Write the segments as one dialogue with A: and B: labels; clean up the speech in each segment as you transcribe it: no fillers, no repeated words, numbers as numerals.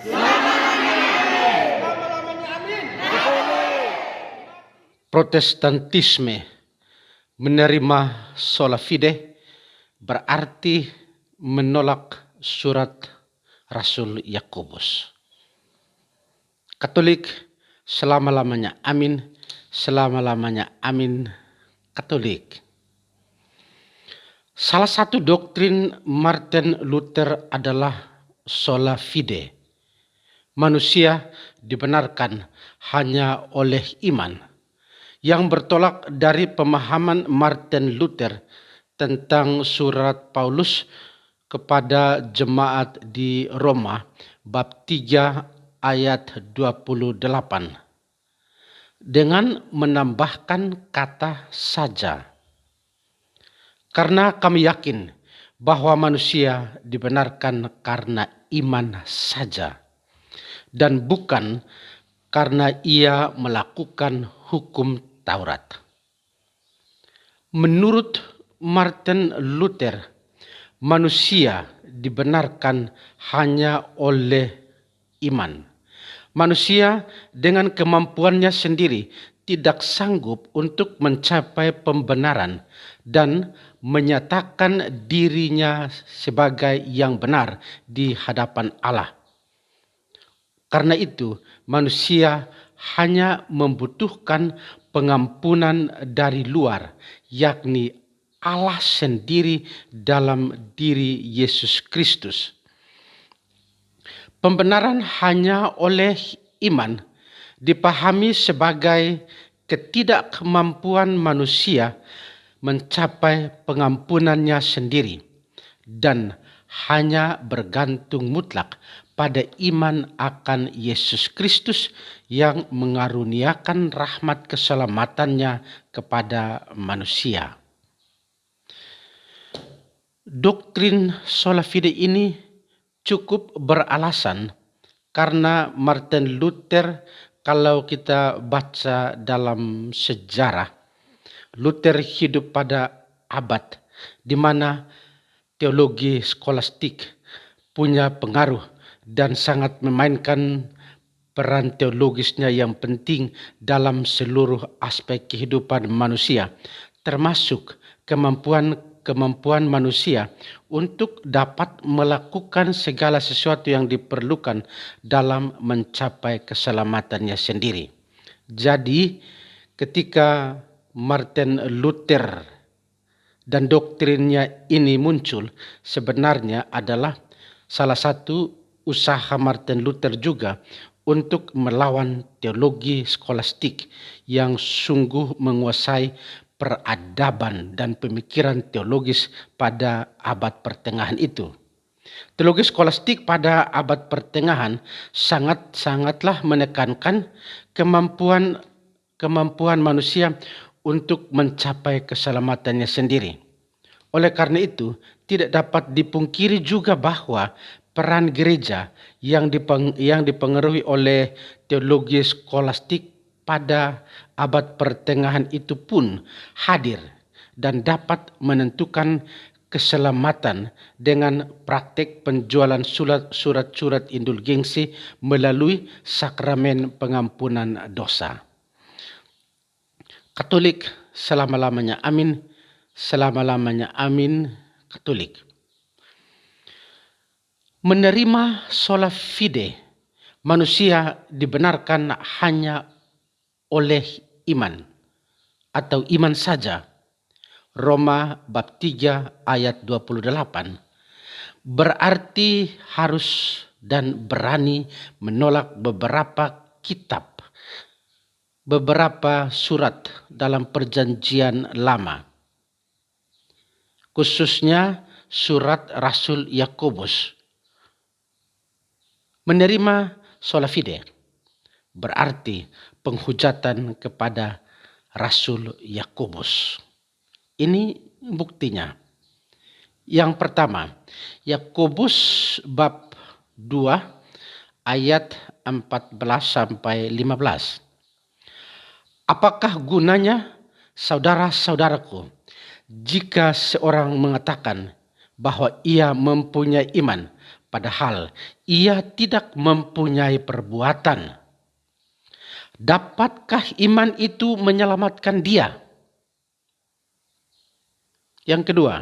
A: Selama-lamanya amin.
B: Protestantisme menerima sola fide berarti menolak surat Rasul Yakobus. Katolik selama-lamanya amin, selama-lamanya amin. Katolik. Salah satu doktrin Martin Luther adalah sola fide. Manusia dibenarkan hanya oleh iman, yang bertolak dari pemahaman Martin Luther tentang surat Paulus kepada jemaat di Roma bab 3 ayat 28 dengan menambahkan kata saja. Karena kami yakin bahwa manusia dibenarkan karena iman saja dan bukan karena ia melakukan hukum Taurat. Menurut Martin Luther, manusia dibenarkan hanya oleh iman. Manusia dengan kemampuannya sendiri tidak sanggup untuk mencapai pembenaran dan menyatakan dirinya sebagai yang benar di hadapan Allah. Karena itu, manusia hanya membutuhkan pengampunan dari luar, yakni Allah sendiri dalam diri Yesus Kristus. Pembenaran hanya oleh iman dipahami sebagai ketidakmampuan manusia mencapai pengampunannya sendiri dan hanya bergantung mutlak pada iman akan Yesus Kristus yang mengaruniakan rahmat keselamatannya kepada manusia. Doktrin sola fide ini cukup beralasan karena Martin Luther, kalau kita baca dalam sejarah, Luther hidup pada abad di mana teologi skolastik punya pengaruh dan sangat memainkan peran teologisnya yang penting dalam seluruh aspek kehidupan manusia, termasuk kemampuan manusia untuk dapat melakukan segala sesuatu yang diperlukan dalam mencapai keselamatannya sendiri. Jadi, ketika Martin Luther dan doktrinnya ini muncul, sebenarnya adalah salah satu usaha Martin Luther juga untuk melawan teologi skolastik yang sungguh menguasai peradaban dan pemikiran teologis pada abad pertengahan itu. Teologi skolastik pada abad pertengahan sangatlah menekankan kemampuan manusia untuk mencapai keselamatannya sendiri. Oleh karena itu, tidak dapat dipungkiri juga bahwa peran gereja yang dipengaruhi oleh teologi skolastik pada abad pertengahan itu pun hadir dan dapat menentukan keselamatan dengan praktik penjualan surat-surat indulgensi melalui sakramen pengampunan dosa. Katolik selama-lamanya amin, selama-lamanya amin. Katolik. Menerima sola fide, manusia dibenarkan hanya oleh iman atau iman saja. Roma bab 3 ayat 28 berarti harus dan berani menolak beberapa kitab, beberapa surat dalam perjanjian lama, khususnya surat Rasul Yakobus. Menerima sola fide berarti penghujatan kepada Rasul Yakobus. Ini buktinya. Yang pertama, Yakobus bab 2 ayat 14 sampai 15. Apakah gunanya, saudara-saudaraku, jika seorang mengatakan bahwa ia mempunyai iman padahal ia tidak mempunyai perbuatan. Dapatkah iman itu menyelamatkan dia? Yang kedua,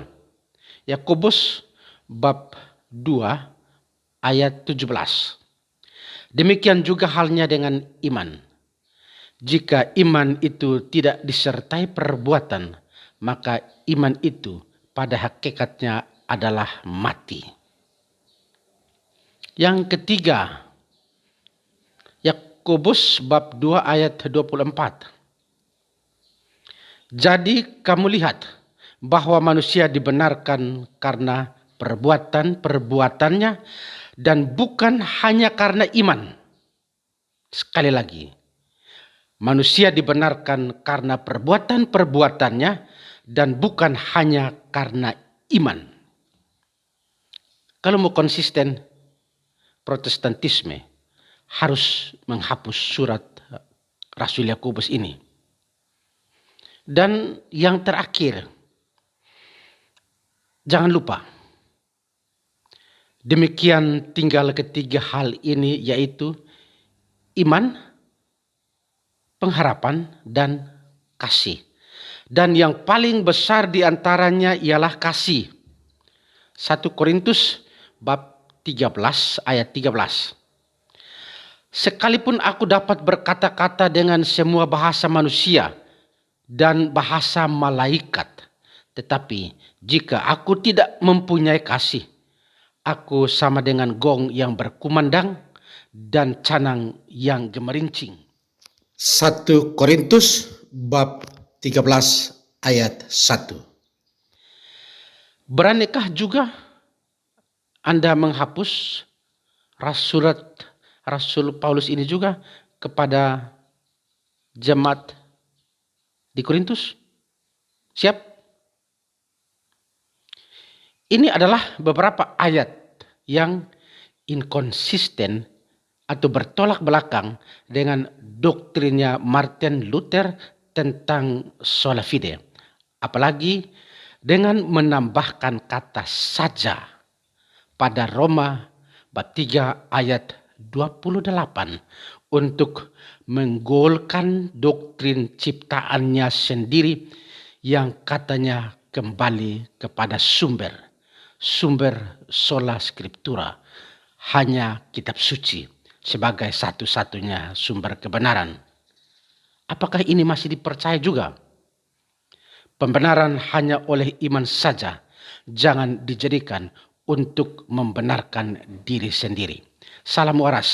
B: Yakobus bab 2 ayat 17. Demikian juga halnya dengan iman. Jika iman itu tidak disertai perbuatan, maka iman itu pada hakikatnya adalah mati. Yang ketiga, Yakobus bab 2 ayat 24. Jadi kamu lihat bahwa manusia dibenarkan karena perbuatan-perbuatannya dan bukan hanya karena iman. Sekali lagi, manusia dibenarkan karena perbuatan-perbuatannya dan bukan hanya karena iman. Kalau mau konsisten, Protestantisme harus menghapus surat Rasul Yakobus ini. Dan yang terakhir, jangan lupa, demikian tinggal ketiga hal ini, yaitu iman, pengharapan, dan kasih. Dan yang paling besar di antaranya ialah kasih. 1 Korintus bab 13 ayat 13. Sekalipun aku dapat berkata-kata dengan semua bahasa manusia dan bahasa malaikat, tetapi jika aku tidak mempunyai kasih, aku sama dengan gong yang berkumandang dan canang yang gemerincing. 1 Korintus bab 13 ayat 1. Beranikah juga Anda menghapus surat Rasul Paulus ini juga kepada jemaat di Korintus? Siap? Ini adalah beberapa ayat yang inkonsisten atau bertolak belakang dengan doktrinnya Martin Luther tentang sola fide. Apalagi dengan menambahkan kata saja pada Roma bab 3 ayat 28 untuk menggolkan doktrin ciptaannya sendiri yang katanya kembali kepada sumber sola scriptura, hanya kitab suci sebagai satu-satunya sumber kebenaran. Apakah ini masih dipercaya juga? Pembenaran hanya oleh iman saja, jangan dijadikan untuk membenarkan diri sendiri. Salam waras.